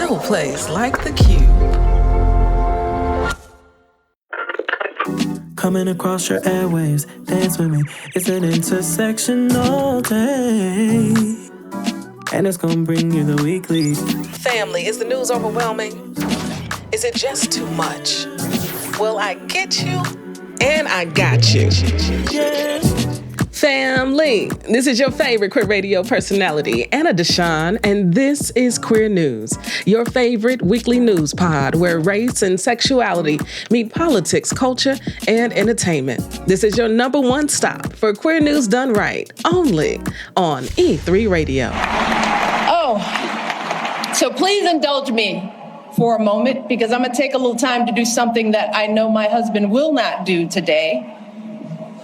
no place like the Q. Coming across your airwaves, dance with me. It's an intersection all day. And it's gonna bring you the weekly. Family, is the news overwhelming? Is it just too much? Well, I get you, and I got you. Yeah. Family, this is your favorite queer radio personality, Anna DeShawn, and this is Queer News, your favorite weekly news pod where race and sexuality meet politics, culture, and entertainment. This is your number one stop for queer news done right, only on E3 Radio. Oh, so please indulge me for a moment because I'm gonna take a little time to do something that I know my husband will not do today.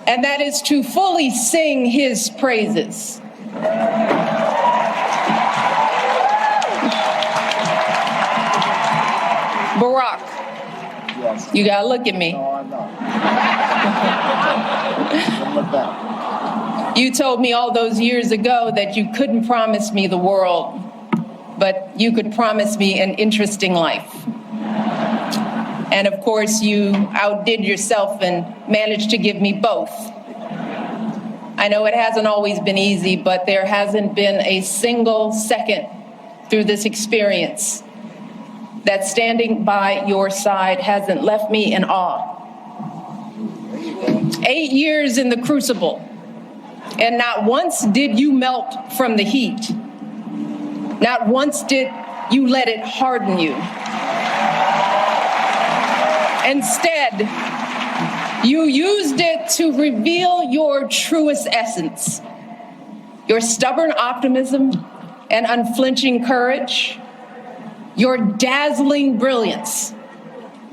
And that is to fully sing his praises. Barack, yes. You gotta look at me. No, I'm not. You told me all those years ago that you couldn't promise me the world, but you could promise me an interesting life. And of course, you outdid yourself and managed to give me both. I know it hasn't always been easy, but there hasn't been a single second through this experience that standing by your side hasn't left me in awe. 8 years in the crucible, and not once did you melt from the heat. Not once did you let it harden you. Instead, you used it to reveal your truest essence, your stubborn optimism and unflinching courage, your dazzling brilliance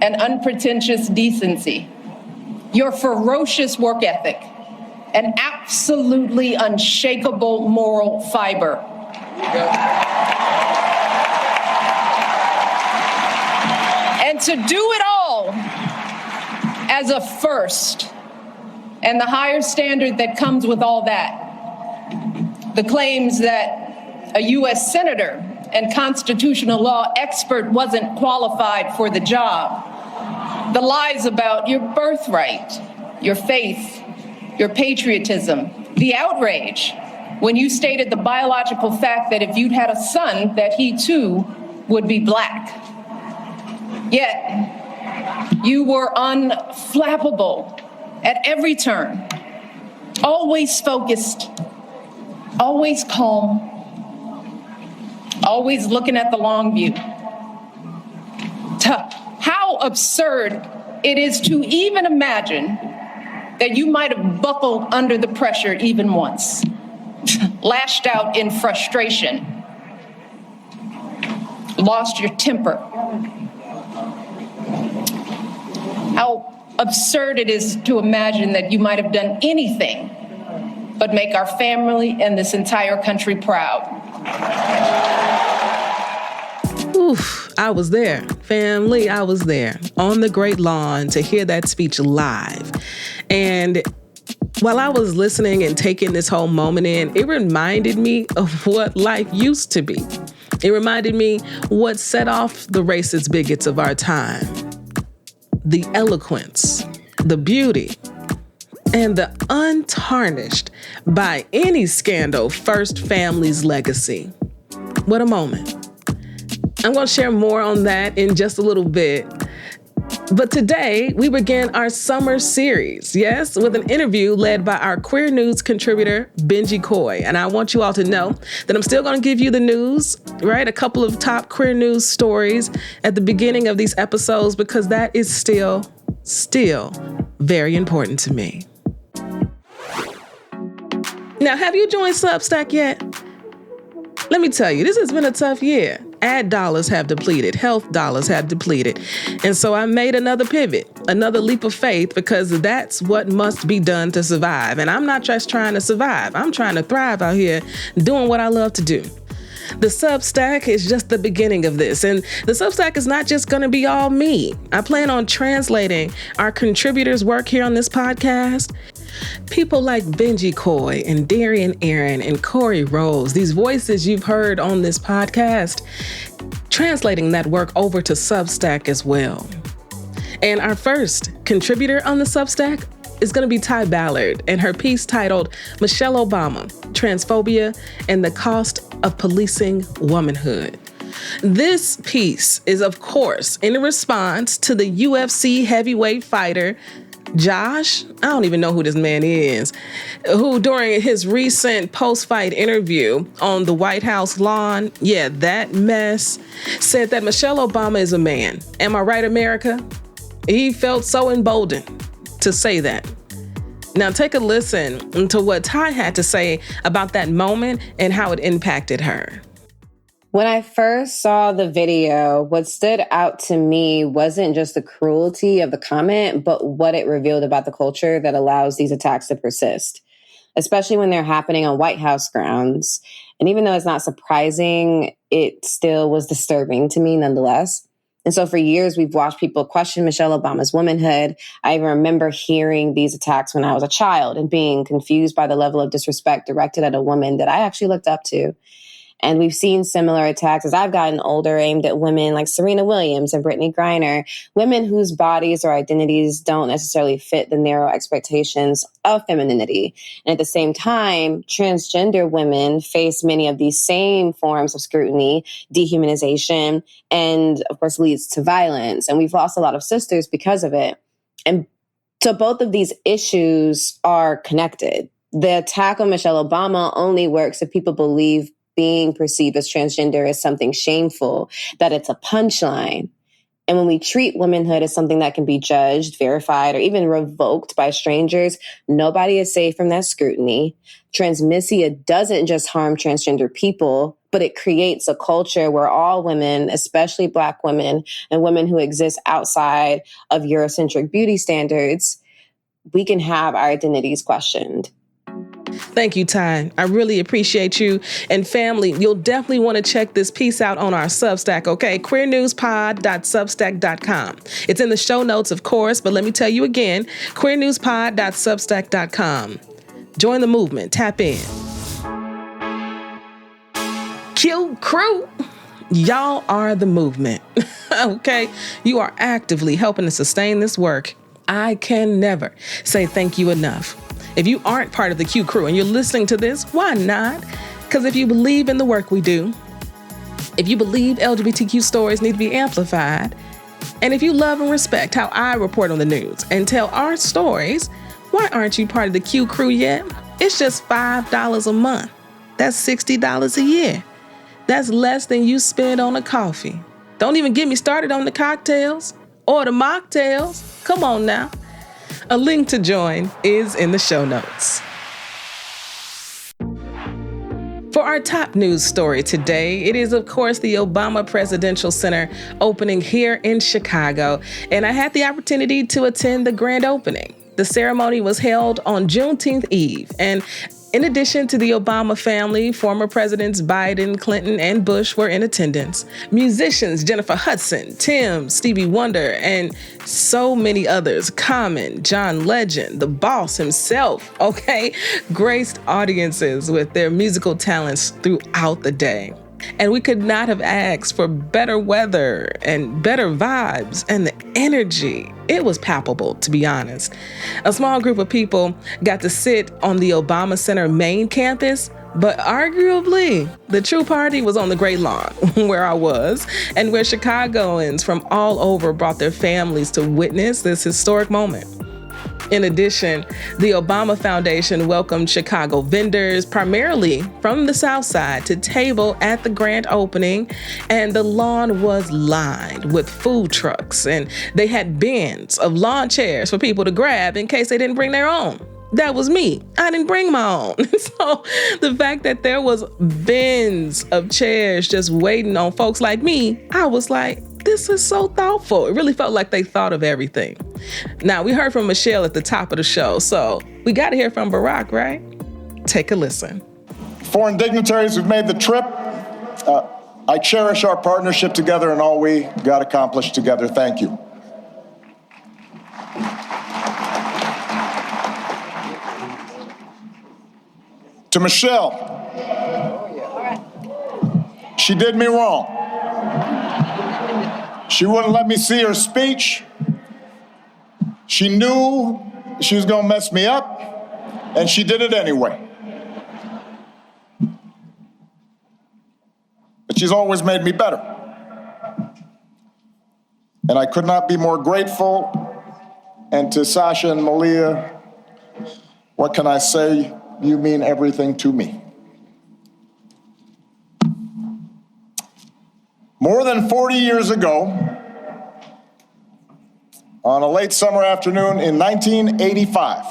and unpretentious decency, your ferocious work ethic, and absolutely unshakable moral fiber. And to do it all as a first, and the higher standard that comes with all that, the claims that a U.S. senator and constitutional law expert wasn't qualified for the job, the lies about your birthright, your faith, your patriotism, the outrage when you stated the biological fact that if you'd had a son, that he too would be black. Yet, you were unflappable at every turn, always focused, always calm, always looking at the long view. How absurd it is to even imagine that you might have buckled under the pressure even once, lashed out in frustration, lost your temper. How absurd it is to imagine that you might have done anything but make our family and this entire country proud. Oof, I was there. Family, I was there on the Great Lawn to hear that speech live. And while I was listening and taking this whole moment in, it reminded me of what life used to be. It reminded me what set off the racist bigots of our time. The eloquence, the beauty, and the untarnished by any scandal First Family's legacy. What a moment. I'm going to share more on that in just a little bit. But today, we begin our summer series, yes, with an interview led by our queer news contributor, Benji Coy. And I want you all to know that I'm still going to give you the news, right? A couple of top queer news stories at the beginning of these episodes, because that is still very important to me. Now, have you joined Substack yet? Let me tell you, this has been a tough year. Ad dollars have depleted, health dollars have depleted. And so I made another pivot, another leap of faith, because that's what must be done to survive. And I'm not just trying to survive. I'm trying to thrive out here doing what I love to do. The Substack is just the beginning of this. And the Substack is not just going to be all me. I plan on translating our contributors' work here on this podcast. People like Benji Coy and Darian Aaron and Corey Rose, these voices you've heard on this podcast, translating that work over to Substack as well. And our first contributor on the Substack is going to be Ty Ballard and her piece titled Michelle Obama, Transphobia and the Cost of Policing Womanhood. This piece is, of course, in response to the UFC heavyweight fighter, Josh, I don't even know who this man is, who during his recent post-fight interview on the White House lawn, that mess, said that Michelle Obama is a man. Am I right, America? He felt so emboldened to say that. Now take a listen to what Ty had to say about that moment and how it impacted her. When I first saw the video, what stood out to me wasn't just the cruelty of the comment, but what it revealed about the culture that allows these attacks to persist, especially when they're happening on White House grounds. And even though it's not surprising, it still was disturbing to me nonetheless. And so for years, we've watched people question Michelle Obama's womanhood. I even remember hearing these attacks when I was a child and being confused by the level of disrespect directed at a woman that I actually looked up to. And we've seen similar attacks as I've gotten older aimed at women like Serena Williams and Brittany Griner, women whose bodies or identities don't necessarily fit the narrow expectations of femininity. And at the same time, transgender women face many of these same forms of scrutiny, dehumanization, and of course leads to violence. And we've lost a lot of sisters because of it. And so both of these issues are connected. The attack on Michelle Obama only works if people believe being perceived as transgender is something shameful, that it's a punchline. And when we treat womanhood as something that can be judged, verified, or even revoked by strangers, nobody is safe from that scrutiny. Transmissia doesn't just harm transgender people, but it creates a culture where all women, especially Black women and women who exist outside of Eurocentric beauty standards, we can have our identities questioned. Thank you, Ty. I really appreciate you. And family, you'll definitely want to check this piece out on our Substack, okay? queernewspod.substack.com. It's in the show notes, of course, but let me tell you again, queernewspod.substack.com. Join the movement. Tap in. QCrew. Y'all are the movement, okay? You are actively helping to sustain this work. I can never say thank you enough. If you aren't part of the Q Crew and you're listening to this, why not? Because if you believe in the work we do, if you believe LGBTQ stories need to be amplified, and if you love and respect how I report on the news and tell our stories, why aren't you part of the Q Crew yet? It's just $5 a month. That's $60 a year. That's less than you spend on a coffee. Don't even get me started on the cocktails or the mocktails. Come on now. A link to join is in the show notes. For our top news story today, it is, of course, the Obama Presidential Center opening here in Chicago, and I had the opportunity to attend the grand opening. The ceremony was held on Juneteenth Eve, and in addition to the Obama family, former Presidents Biden, Clinton, and Bush were in attendance. Musicians Jennifer Hudson, Tim, Stevie Wonder, and so many others, Common, John Legend, the boss himself, graced audiences with their musical talents throughout the day. And we could not have asked for better weather and better vibes and the energy. It was palpable, to be honest. A small group of people got to sit on the Obama Center main campus, but arguably the true party was on the Great Lawn, where I was, and where Chicagoans from all over brought their families to witness this historic moment. In addition, the Obama Foundation welcomed Chicago vendors, primarily from the South Side, to table at the grand opening, and the lawn was lined with food trucks, and they had bins of lawn chairs for people to grab in case they didn't bring their own. That was me. I didn't bring my own. So the fact that there was bins of chairs just waiting on folks like me, I was like, this is so thoughtful. It really felt like they thought of everything. Now, we heard from Michelle at the top of the show, so we got to hear from Barack, right? Take a listen. Foreign dignitaries who've made the trip, I cherish our partnership together and all we got accomplished together. Thank you. To Michelle, she did me wrong. She wouldn't let me see her speech. She knew she was gonna mess me up, and she did it anyway. But she's always made me better. And I could not be more grateful. And to Sasha and Malia, what can I say? You mean everything to me. More than 40 years ago, on a late summer afternoon in 1985,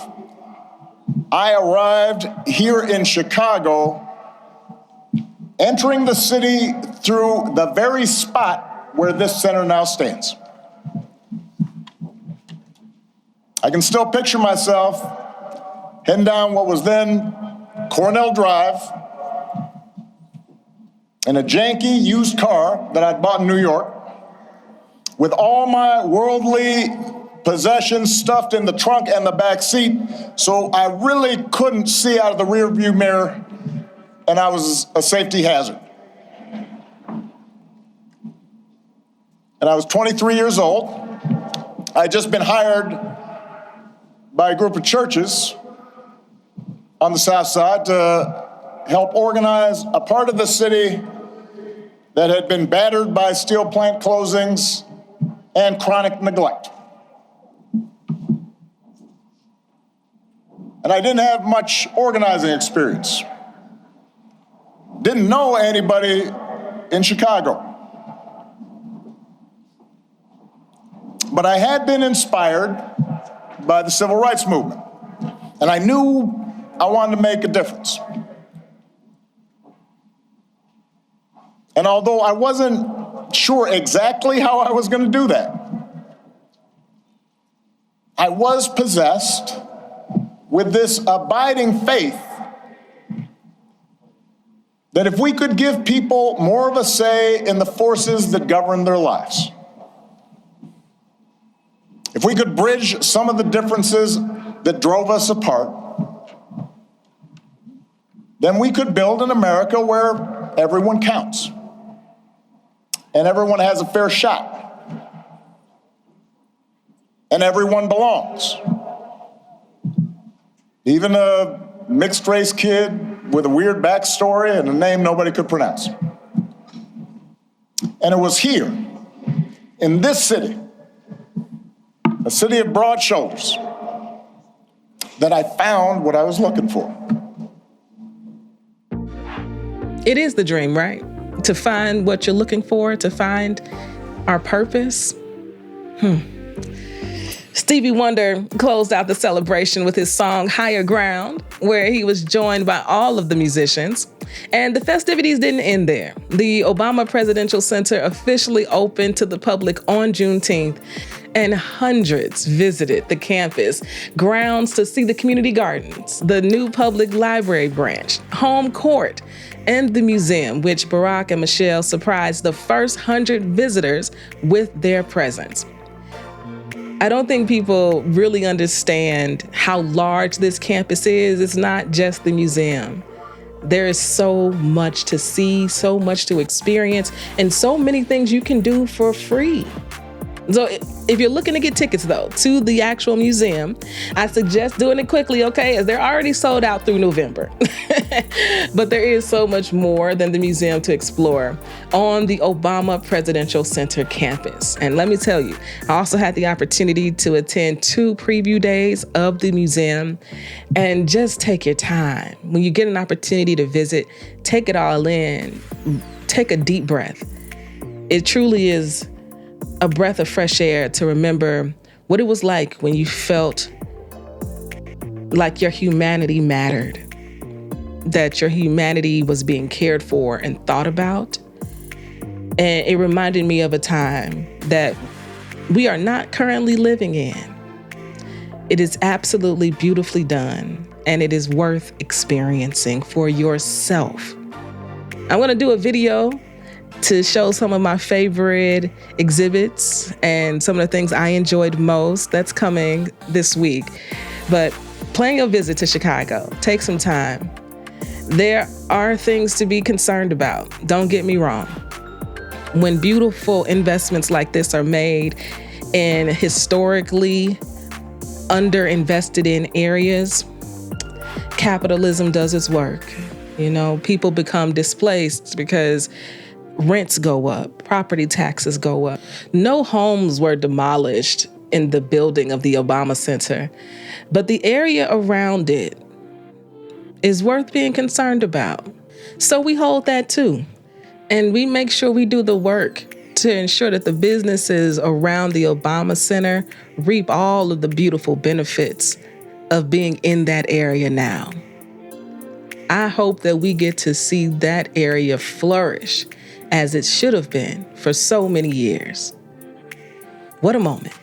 I arrived here in Chicago, entering the city through the very spot where this center now stands. I can still picture myself heading down what was then Cornell Drive in a janky used car that I'd bought in New York, with all my worldly possessions stuffed in the trunk and the back seat, so I really couldn't see out of the rearview mirror, and I was a safety hazard. And I was 23 years old. I'd just been hired by a group of churches on the South Side to help organize a part of the city that had been battered by steel plant closings and chronic neglect. And I didn't have much organizing experience. Didn't know anybody in Chicago. But I had been inspired by the civil rights movement, and I knew I wanted to make a difference. And although I wasn't sure exactly how I was going to do that, I was possessed with this abiding faith that if we could give people more of a say in the forces that govern their lives, if we could bridge some of the differences that drove us apart, then we could build an America where everyone counts and everyone has a fair shot and everyone belongs. Even a mixed race kid with a weird backstory and a name nobody could pronounce. And it was here, in this city, a city of broad shoulders, that I found what I was looking for. It is the dream, right? To find what you're looking for, to find our purpose. Stevie Wonder closed out the celebration with his song Higher Ground, where he was joined by all of the musicians. And the festivities didn't end there. The Obama Presidential Center officially opened to the public on Juneteenth, and hundreds visited the campus grounds to see the community gardens, the new public library branch, home court, and the museum, which Barack and Michelle surprised the first 100 visitors with their presence. I don't think people really understand how large this campus is. It's not just the museum. There is so much to see, so much to experience, and so many things you can do for free. So if you're looking to get tickets, though, to the actual museum, I suggest doing it quickly, okay, as they're already sold out through November. But there is so much more than the museum to explore on the Obama Presidential Center campus. And let me tell you, I also had the opportunity to attend 2 preview days of the museum, and just take your time. When you get an opportunity to visit, take it all in, take a deep breath. It truly is a breath of fresh air to remember what it was like when you felt like your humanity mattered, that your humanity was being cared for and thought about. And it reminded me of a time that we are not currently living in. It is absolutely beautifully done, and it is worth experiencing for yourself. I'm going to do a video to show some of my favorite exhibits and some of the things I enjoyed most. That's coming this week. But plan your visit to Chicago. Take some time There are things to be concerned about. Don't get me wrong. When beautiful investments like this are made in historically underinvested in areas, capitalism does its work. You know, people become displaced because rents go up, property taxes go up. No homes were demolished in the building of the Obama Center, but the area around it is worth being concerned about. So we hold that too. And we make sure we do the work to ensure that the businesses around the Obama Center reap all of the beautiful benefits of being in that area now. I hope that we get to see that area flourish as it should have been for so many years. What a moment.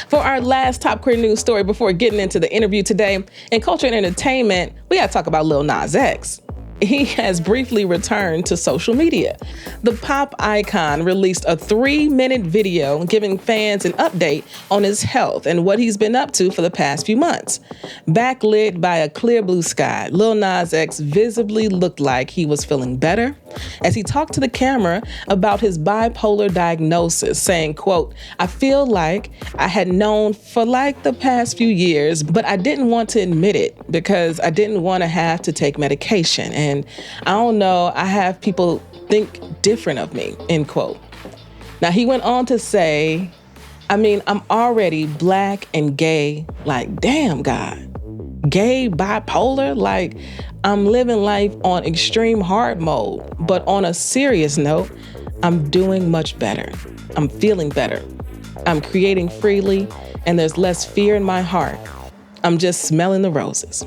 For our last top queer news story before getting into the interview today, in culture and entertainment, we gotta talk about Lil Nas X. He has briefly returned to social media. The pop icon released a 3-minute video giving fans an update on his health and what he's been up to for the past few months. Backlit by a clear blue sky, Lil Nas X visibly looked like he was feeling better as he talked to the camera about his bipolar diagnosis, saying, quote, "I feel like I had known for like the past few years, but I didn't want to admit it because I didn't want to have to take medication. And I don't know, I have people think different of me," end quote. Now, he went on to say, I'm already Black and gay, like, damn God. Gay, bipolar, like, I'm living life on extreme hard mode. But on a serious note, I'm doing much better. I'm feeling better. I'm creating freely, and there's less fear in my heart. I'm just smelling the roses.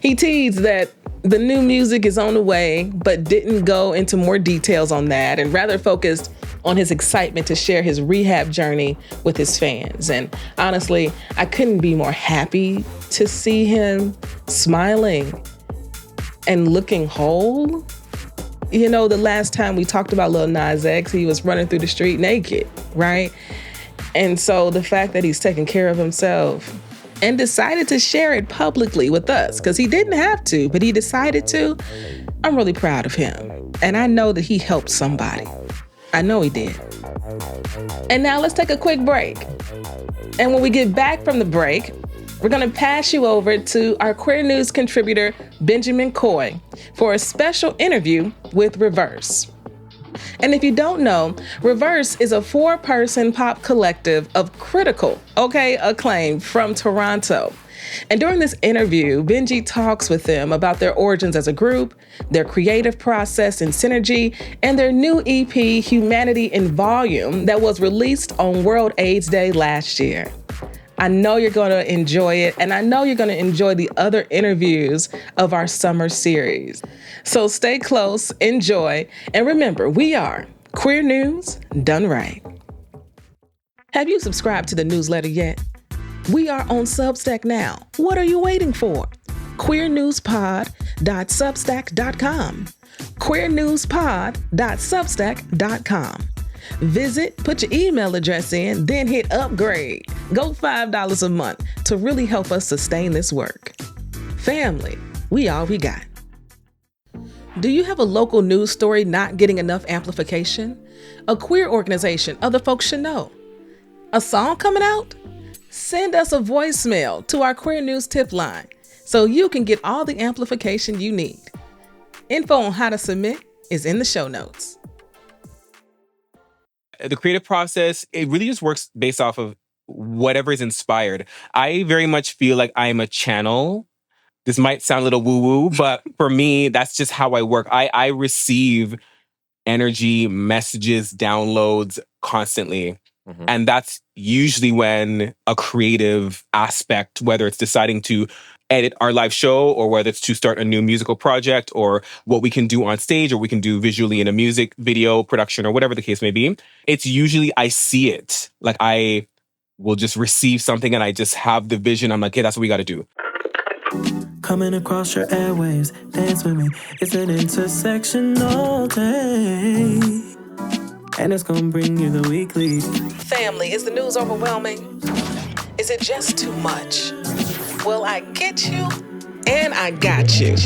He teased that the new music is on the way, but didn't go into more details on that and rather focused on his excitement to share his rehab journey with his fans. And honestly, I couldn't be more happy to see him smiling and looking whole. You know, the last time we talked about Lil Nas X, he was running through the street naked, right? And so the fact that he's taking care of himself and decided to share it publicly with us, because he didn't have to, but he decided to, I'm really proud of him. And I know that he helped somebody. I know he did. And now let's take a quick break. And when we get back from the break, we're gonna pass you over to our queer news contributor, Benjamin Coy, for a special interview with RiVERSE. And if you don't know, RiVERSE is a 4-person pop collective of critical, acclaim from Toronto. And during this interview, Benji talks with them about their origins as a group, their creative process and synergy, and their new EP, Humanity in Volume, that was released on World AIDS Day last year. I know you're going to enjoy it, and I know you're going to enjoy the other interviews of our summer series. So stay close, enjoy, and remember, we are Queer News Done Right. Have you subscribed to the newsletter yet? We are on Substack now. What are you waiting for? queernewspod.substack.com. queernewspod.substack.com. Visit, put your email address in, then hit upgrade. Go $5 a month to really help us sustain this work. Family, we all we got. Do you have a local news story not getting enough amplification? A queer organization other folks should know? A song coming out? Send us a voicemail to our Queer News tip line so you can get all the amplification you need. Info on how to submit is in the show notes. The creative process, it really just works based off of whatever is inspired. I very much feel like I'm a channel. This might sound a little woo-woo, but for me, that's just how I work. I receive energy, messages, downloads constantly. Mm-hmm. And that's usually when a creative aspect, whether it's deciding to edit our live show or whether it's to start a new musical project or what we can do on stage or we can do visually in a music video production or whatever the case may be, it's usually I see it. Like I will just receive something and I just have the vision. I'm like, hey, that's what we got to do. Coming across your airwaves, dance with me. It's an intersectional day. And it's gonna bring you the weekly. Family, is the news overwhelming? Is it just too much? Well, I get you, and I got you.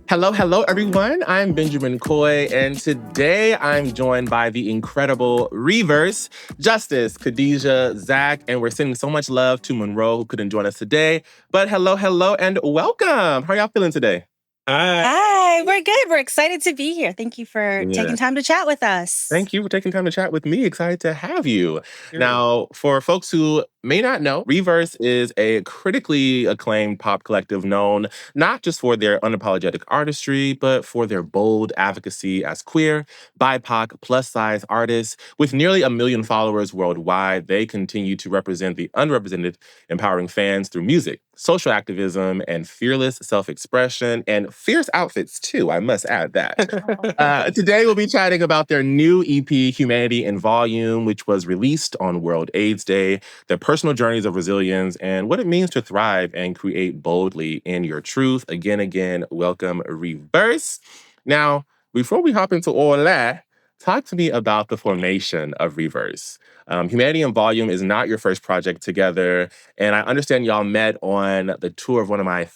Hello, everyone. I'm Benjamin Coy, and today I'm joined by the incredible RiVERSE, Justice, Khadija, Zach, and we're sending so much love to Monroe, who couldn't join us today. But hello, and welcome. How are y'all feeling today? Hi, we're good. We're excited to be here. Thank you for taking time to chat with us. Thank you for taking time to chat with me. Excited to have you. Now, for folks who may not know, RiVERSE is a critically acclaimed pop collective known not just for their unapologetic artistry, but for their bold advocacy as queer, BIPOC, plus-size artists. With nearly 1 million followers worldwide, they continue to represent the unrepresented, empowering fans through music, social activism, and fearless self-expression, and fierce outfits, too. I must add that. Today, we'll be chatting about their new EP, Humanity in Volume, which was released on World AIDS Day, their personal journeys of resilience, and what it means to thrive and create boldly in your truth. Again, welcome, RiVERSE. Now, before we hop into all that, talk to me about the formation of RiVERSE. Humanity in Volume is not your first project together, and I understand y'all met on the tour of one of my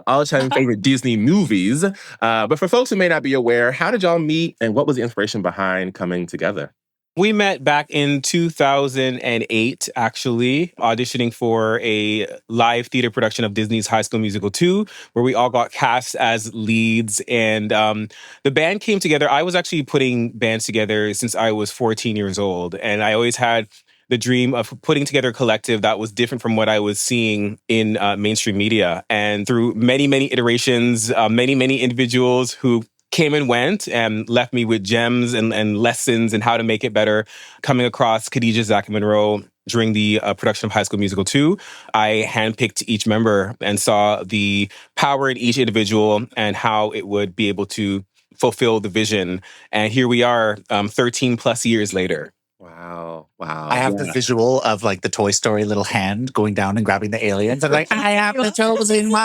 all-time favorite Disney movies. But for folks who may not be aware, how did y'all meet, and what was the inspiration behind coming together? We met back in 2008, actually, auditioning for a live theater production of Disney's High School Musical 2, where we all got cast as leads. And the band came together. I was actually putting bands together since I was 14 years old. And I always had the dream of putting together a collective that was different from what I was seeing in mainstream media. And through many iterations, many individuals who came and went and left me with gems and lessons and how to make it better. Coming across Khadija, Zach, and Monroe during the production of High School Musical 2, I handpicked each member and saw the power in each individual and how it would be able to fulfill the vision. And here we are, 13 plus years later. Wow. I have the visual of like the Toy Story little hand going down and grabbing the aliens. And like, I am the chosen one.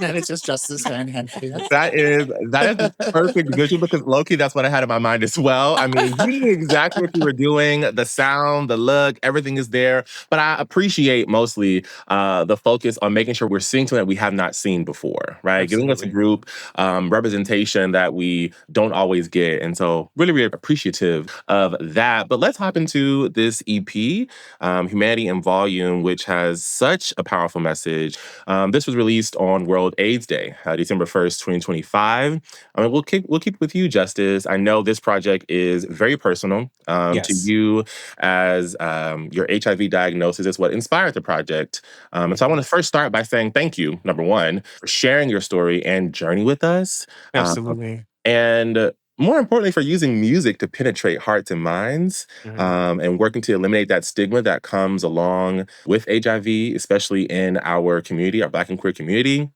And it's just Justice and That is the perfect visual, because low-key, that's what I had in my mind as well. I mean, you knew exactly what you were doing, the sound, the look, everything is there. But I appreciate mostly the focus on making sure we're seeing something that we have not seen before, right? Absolutely. Giving us a group representation that we don't always get. And so really appreciative of that. But let's hop into this EP, Humanity in Volume, which has such a powerful message. This was released on World AIDS Day, December 1st, 2025. I mean, we'll keep with you, Justice. I know this project is very personal to you, as your HIV diagnosis is what inspired the project. And so I want to first start by saying thank you, number one, for sharing your story and journey with us. Absolutely. And more importantly, for using music to penetrate hearts and minds, and working to eliminate that stigma that comes along with HIV, especially in our community, our Black and queer community.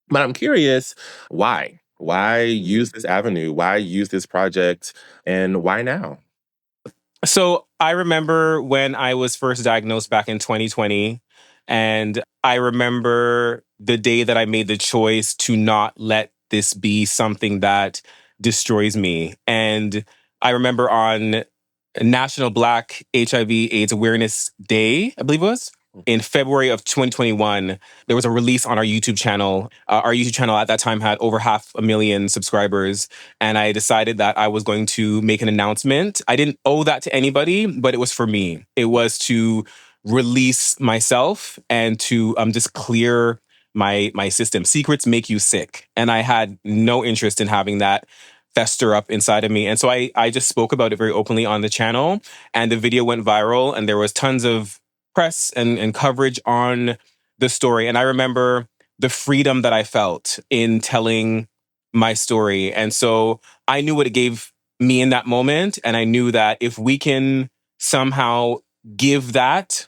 But I'm curious, why? Why use this avenue? Why use this project? And why now? So I remember when I was first diagnosed back in 2020, and I remember the day that I made the choice to not let this be something that destroys me. And I remember on National Black HIV/AIDS Awareness Day, I believe it was, in February of 2021, there was a release on our YouTube channel. Our YouTube channel at that time had over 500,000 subscribers. And I decided that I was going to make an announcement. I didn't owe that to anybody, but it was for me. It was to release myself and to just clear my system. Secrets make you sick. And I had no interest in having that fester up inside of me. And so I just spoke about it very openly on the channel, and the video went viral, and there was tons of press and coverage on the story. And I remember the freedom that I felt in telling my story. And so I knew what it gave me in that moment. And I knew that if we can somehow give that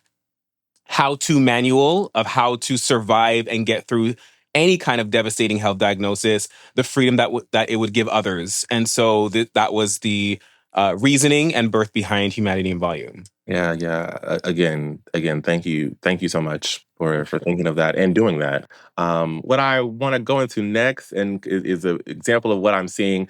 how-to manual of how to survive and get through any kind of devastating health diagnosis, the freedom that it would give others. And so that was the reasoning and birth behind Humanity in Volume. Yeah. Again, thank you so much for thinking of that and doing that. What I want to go into next and is an example of what I'm seeing.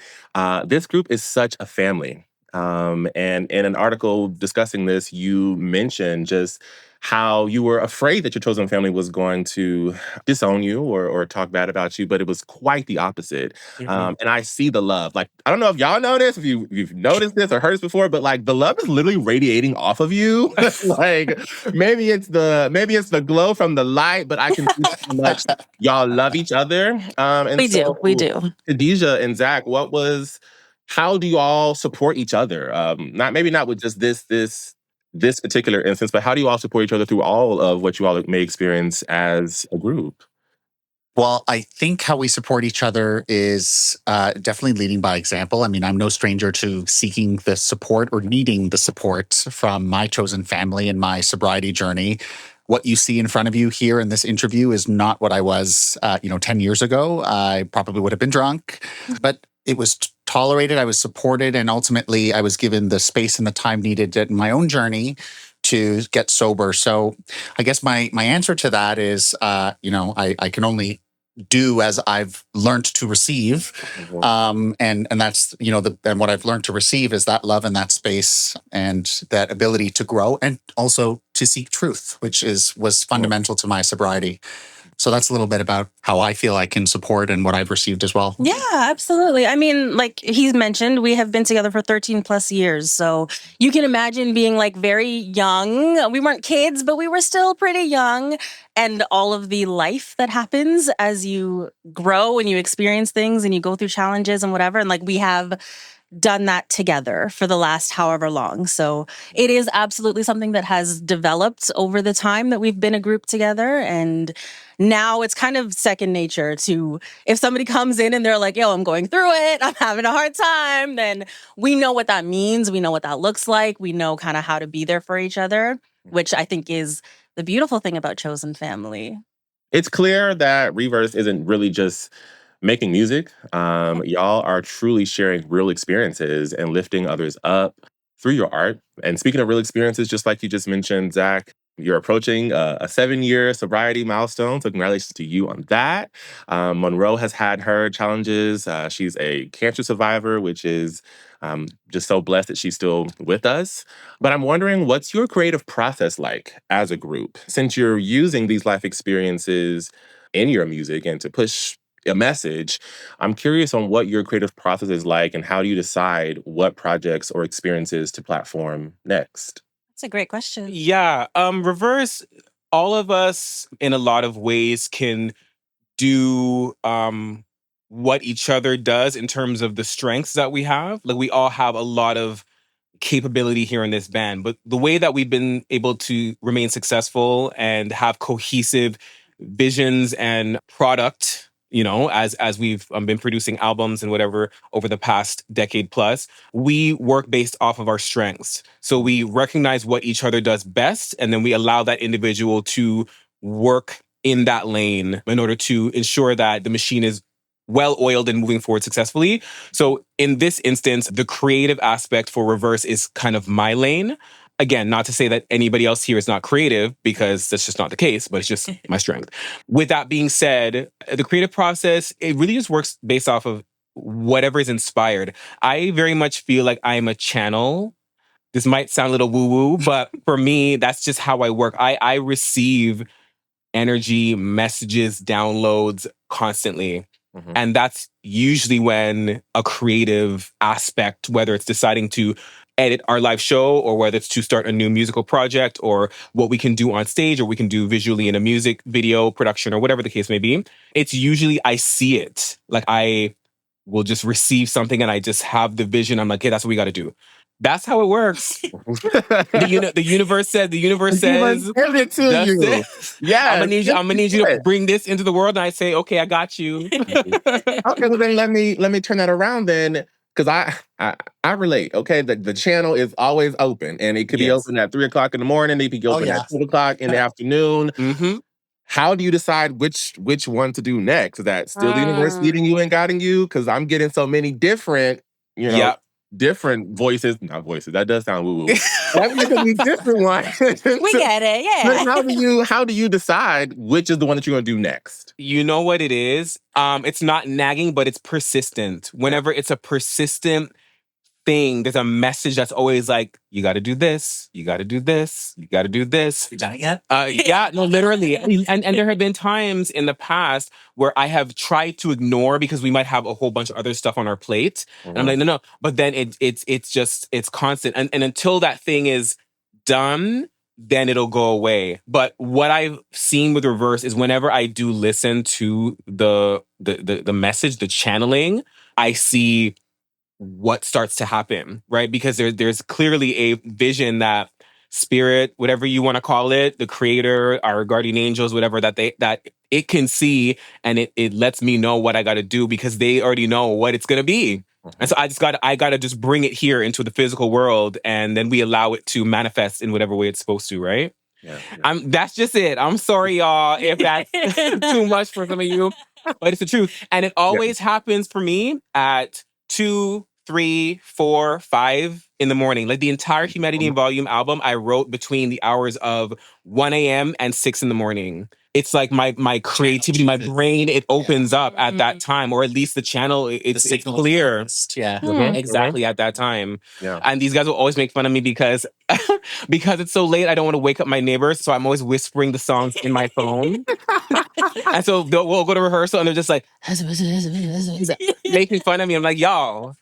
This group is such a family. And in an article discussing this, you mentioned just how you were afraid that your chosen family was going to disown you or talk bad about you, but it was quite the opposite. And I see the love. Like, I don't know if y'all know this, if you've noticed this or heard this before, but like the love is literally radiating off of you. Like maybe it's the glow from the light, but I can see how much y'all love each other. We do. Khadija and Zach, how do you all support each other? Not with just this particular instance, but how do you all support each other through all of what you all may experience as a group? Well, I think how we support each other is definitely leading by example. I mean, I'm no stranger to seeking the support or needing the support from my chosen family in my sobriety journey. What you see in front of you here in this interview is not what I was, 10 years ago. I probably would have been drunk, but it was tolerated. I was supported, and ultimately I was given the space and the time needed in my own journey to get sober. So I guess my answer to that is, I can only do as I've learned to receive. And that's, and what I've learned to receive is that love and that space and that ability to grow and also to seek truth, which was fundamental to my sobriety. So that's a little bit about how I feel I can support and what I've received as well. Yeah, absolutely. I mean, like he's mentioned, we have been together for 13 plus years. So you can imagine being like very young. We weren't kids, but we were still pretty young. And all of the life that happens as you grow and you experience things and you go through challenges and whatever. And like we have done that together for the last however long. So it is absolutely something that has developed over the time that we've been a group together. And now it's kind of second nature to, if somebody comes in and they're like, yo, I'm going through it, I'm having a hard time, then we know what that means. We know what that looks like. We know kind of how to be there for each other, which I think is the beautiful thing about chosen family. It's clear that RiVERSE isn't really just making music. Y'all are truly sharing real experiences and lifting others up through your art. And speaking of real experiences, just like you just mentioned, Zach, you're approaching a 7-year sobriety milestone. So congratulations to you on that. Monroe has had her challenges. She's a cancer survivor, which is just so blessed that she's still with us. But I'm wondering, what's your creative process like as a group? Since you're using these life experiences in your music and to push a message, I'm curious on what your creative process is like and how do you decide what projects or experiences to platform next? That's a great question. Yeah. RiVERSE, all of us in a lot of ways can do what each other does in terms of the strengths that we have. Like we all have a lot of capability here in this band, but the way that we've been able to remain successful and have cohesive visions and product, as we've been producing albums and whatever over the past decade plus, we work based off of our strengths. So we recognize what each other does best, and then we allow that individual to work in that lane in order to ensure that the machine is well-oiled and moving forward successfully. So in this instance, the creative aspect for RiVERSE is kind of my lane. Again, not to say that anybody else here is not creative, because that's just not the case, but it's just my strength. With that being said, the creative process, it really just works based off of whatever is inspired. I very much feel like I'm a channel. This might sound a little woo-woo, but for me, that's just how I work. I receive energy, messages, downloads constantly. Mm-hmm. And that's usually when a creative aspect, whether it's deciding to edit our live show or whether it's to start a new musical project or what we can do on stage or we can do visually in a music video production or whatever the case may be, it's usually I see it. Like I will just receive something and I just have the vision. I'm like, hey, that's what we got to do. That's how it works. The universe says, give it to you. Yeah, I'm gonna need you to bring this into the world. And I say, okay, I got you. Okay, well then let me turn that around then, because I relate. Okay, the channel is always open, and it could be open at 3:00 in the morning. It could be open at 2:00 in the afternoon. Mm-hmm. How do you decide which one to do next? Is that still the universe leading you and guiding you? Because I'm getting so many different, different voices. Not voices. That does sound woo-woo. That could be different ones. We get it, yeah. But how do you decide which is the one that you're going to do next? You know what it is? It's not nagging, but it's persistent. Whenever it's a persistent thing, there's a message that's always like, you got to do this, you got to do this, you got to do this. You done it yet? Yeah, no, literally. And there have been times in the past where I have tried to ignore because we might have a whole bunch of other stuff on our plate. And I'm like, no. But then it's constant. And until that thing is done, then it'll go away. But what I've seen with RiVERSE is whenever I do listen to the message, the channeling, I see what starts to happen, right? Because there's clearly a vision that spirit, whatever you want to call it, the creator, our guardian angels, whatever, that it can see, and it lets me know what I got to do because they already know what it's going to be. And so I got to just bring it here into the physical world, and then we allow it to manifest in whatever way it's supposed to, right? Yeah. That's just it. I'm sorry, y'all, if that's too much for some of you, but it's the truth. And it always happens for me at 2, 3, 4, 5 in the morning. Like the entire Humanity in Volume album, I wrote between the hours of 1 a.m. and 6 in the morning. It's like my creativity, my brain, it opens up at that time, or at least the channel, it's clear. Exactly at that time. Yeah. And these guys will always make fun of me because it's so late, I don't want to wake up my neighbors. So I'm always whispering the songs in my phone. And so we'll go to rehearsal and they're just like, making fun of me. I'm like, y'all.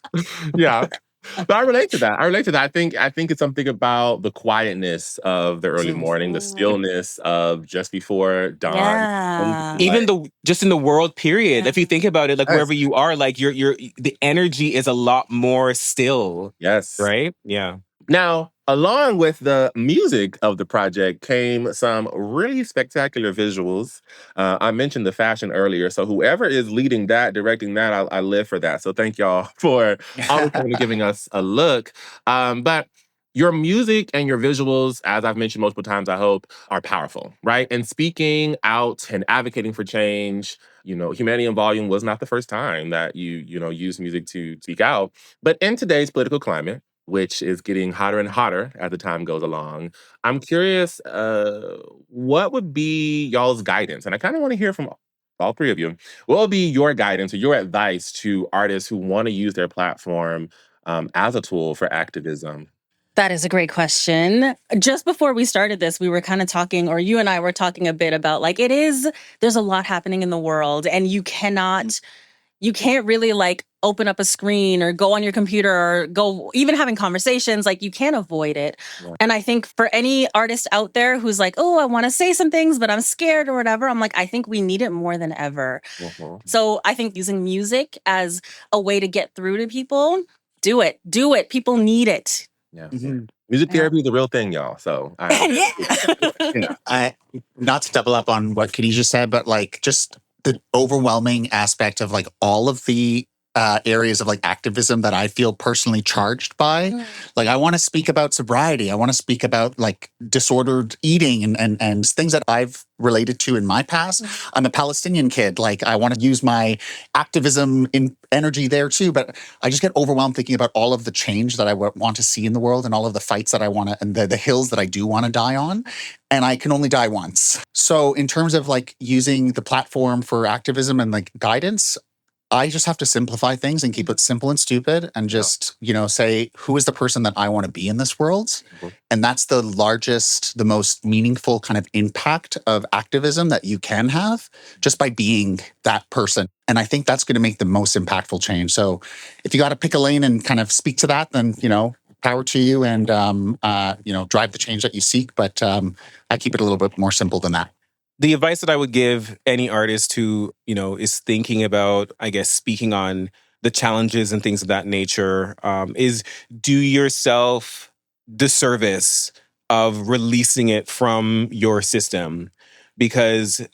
Yeah. But I relate to that. I think it's something about the quietness of the early morning, the stillness of just before dawn. Yeah. Even just in the world period, if you think about it, like wherever you are, like the energy is a lot more still. Yes. Right? Yeah. Now, along with the music of the project came some really spectacular visuals. I mentioned the fashion earlier, so whoever is leading that, directing that, I live for that. So thank y'all for always giving us a look. But your music and your visuals, as I've mentioned multiple times, I hope, are powerful, right? And speaking out and advocating for change, Humanity in Volume was not the first time that you used music to speak out. But in today's political climate, which is getting hotter and hotter as the time goes along, I'm curious, what would be y'all's guidance? And I kind of want to hear from all three of you. What would be your guidance or your advice to artists who want to use their platform as a tool for activism? That is a great question. Just before we started this, we were kind of talking, or you and I were talking a bit about there's a lot happening in the world, and you can't really open up a screen or go on your computer or go even having conversations. You can't avoid it. Yeah. And I think for any artist out there who's like, oh, I want to say some things, but I'm scared or whatever, I'm like, I think we need it more than ever. So I think using music as a way to get through to people, do it. People need it. Yeah. Music therapy is a real thing, y'all. So I not to double up on what Khadija said, but just the overwhelming aspect of all of the areas of activism that I feel personally charged by. I want to speak about sobriety. I want to speak about disordered eating and things that I've related to in my past. I'm a Palestinian kid. I want to use my activism in energy there too, but I just get overwhelmed thinking about all of the change that I want to see in the world and all of the fights that I want to, and the hills that I do want to die on. And I can only die once. So in terms of using the platform for activism and guidance, I just have to simplify things and keep it simple and stupid and just, say, who is the person that I want to be in this world? And that's the largest, the most meaningful kind of impact of activism that you can have just by being that person. And I think that's going to make the most impactful change. So if you got to pick a lane and kind of speak to that, then, power to you and, drive the change that you seek. But I keep it a little bit more simple than that. The advice that I would give any artist who, is thinking about, I guess, speaking on the challenges and things of that nature, is do yourself the service of releasing it from your system. Because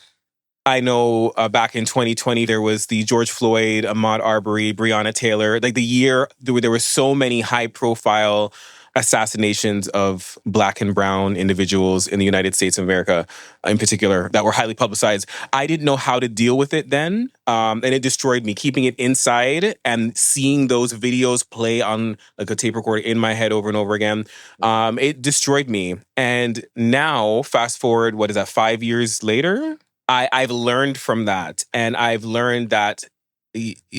I know back in 2020, there was the George Floyd, Ahmaud Arbery, Breonna Taylor, the year there were so many high profile assassinations of Black and brown individuals in the United States of America in particular that were highly publicized. I didn't know how to deal with it then. And it destroyed me, keeping it inside and seeing those videos play on a tape recorder in my head over and over again. It destroyed me. And now, fast forward, 5 years later? I've learned from that. And I've learned that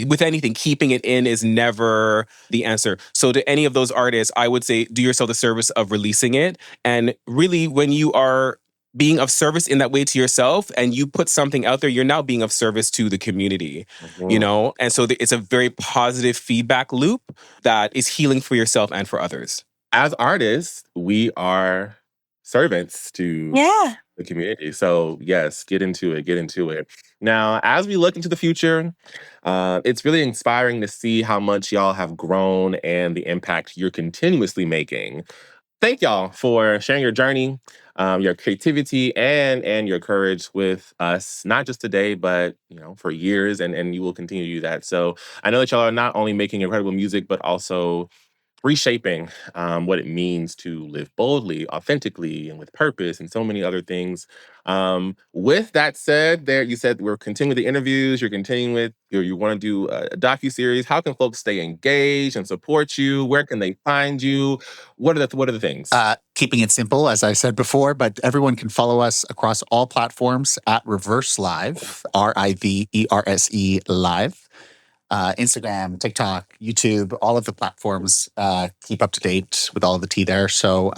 with anything, keeping it in is never the answer. So to any of those artists, I would say do yourself the service of releasing it. And really, when you are being of service in that way to yourself and you put something out there, you're now being of service to the community, you know? And so it's a very positive feedback loop that is healing for yourself and for others. As artists, we are servants to the community. So yes, get into it. Now, as we look into the future, it's really inspiring to see how much y'all have grown and the impact you're continuously making. Thank y'all for sharing your journey, your creativity, and your courage with us, not just today, but for years, and you will continue to do that. So I know that y'all are not only making incredible music, but also reshaping what it means to live boldly, authentically, and with purpose, and so many other things. With that said, you said we're continuing the interviews. You're continuing with, you want to do a docuseries. How can folks stay engaged and support you? Where can they find you? What are the things? Keeping it simple, as I said before, but everyone can follow us across all platforms at RiVERSE Live, RiVERSE Live. Instagram, TikTok, YouTube, all of the platforms, keep up to date with all of the tea there. So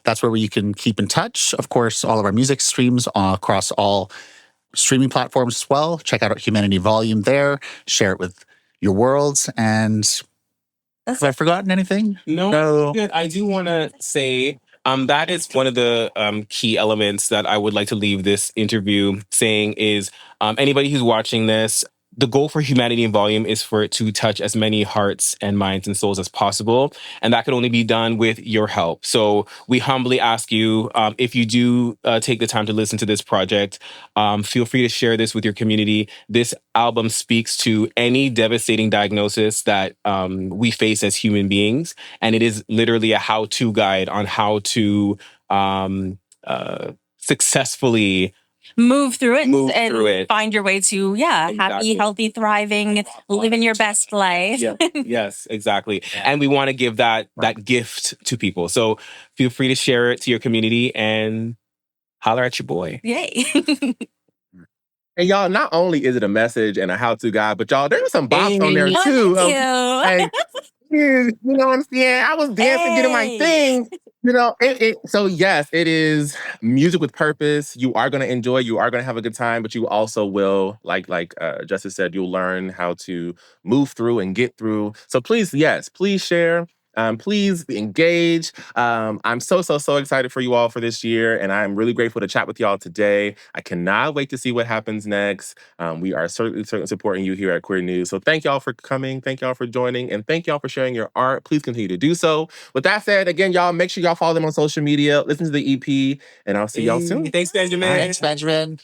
that's where you can keep in touch. Of course, all of our music streams across all streaming platforms as well. Check out Humanity Volume there. Share it with your worlds. And have I forgotten anything? No. Good. I do want to say that is one of the key elements that I would like to leave this interview saying is anybody who's watching this, the goal for Humanity in Volume is for it to touch as many hearts and minds and souls as possible. And that can only be done with your help. So we humbly ask you, if you do take the time to listen to this project, feel free to share this with your community. This album speaks to any devastating diagnosis that we face as human beings. And it is literally a how-to guide on how to successfully move through it, find your way to happy, healthy, thriving, living your best life. Yes, exactly. And we want to give that gift to people. So feel free to share it to your community and holler at your boy. Yay. And y'all, not only is it a message and a how-to guide, but y'all, there's some bops on there too. You know what I'm saying? I was dancing, getting my thing. So yes, it is music with purpose. You are going to enjoy, you are going to have a good time, but you also will, like Justice said, you'll learn how to move through and get through. So please share. Please engage. I'm so excited for you all for this year, and I'm really grateful to chat with y'all today. I cannot wait to see what happens next. We are certainly supporting you here at Queer News. So thank y'all for coming, thank y'all for joining, and thank y'all for sharing your art. Please continue to do so. With that said, again, y'all, make sure y'all follow them on social media, listen to the EP, and I'll see y'all soon. Thanks, Benjamin. Thanks, Benjamin.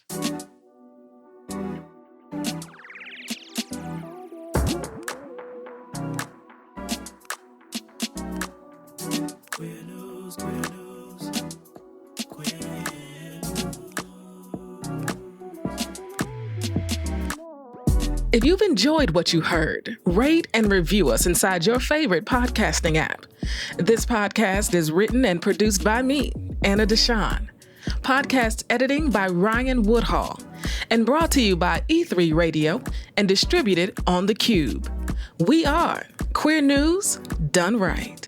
If you've enjoyed what you heard, rate and review us inside your favorite podcasting app. This podcast is written and produced by me, Anna DeShawn. Podcast editing by Ryan Woodhall. And brought to you by E3 Radio and distributed on The Cube. We are Queer News Done Right.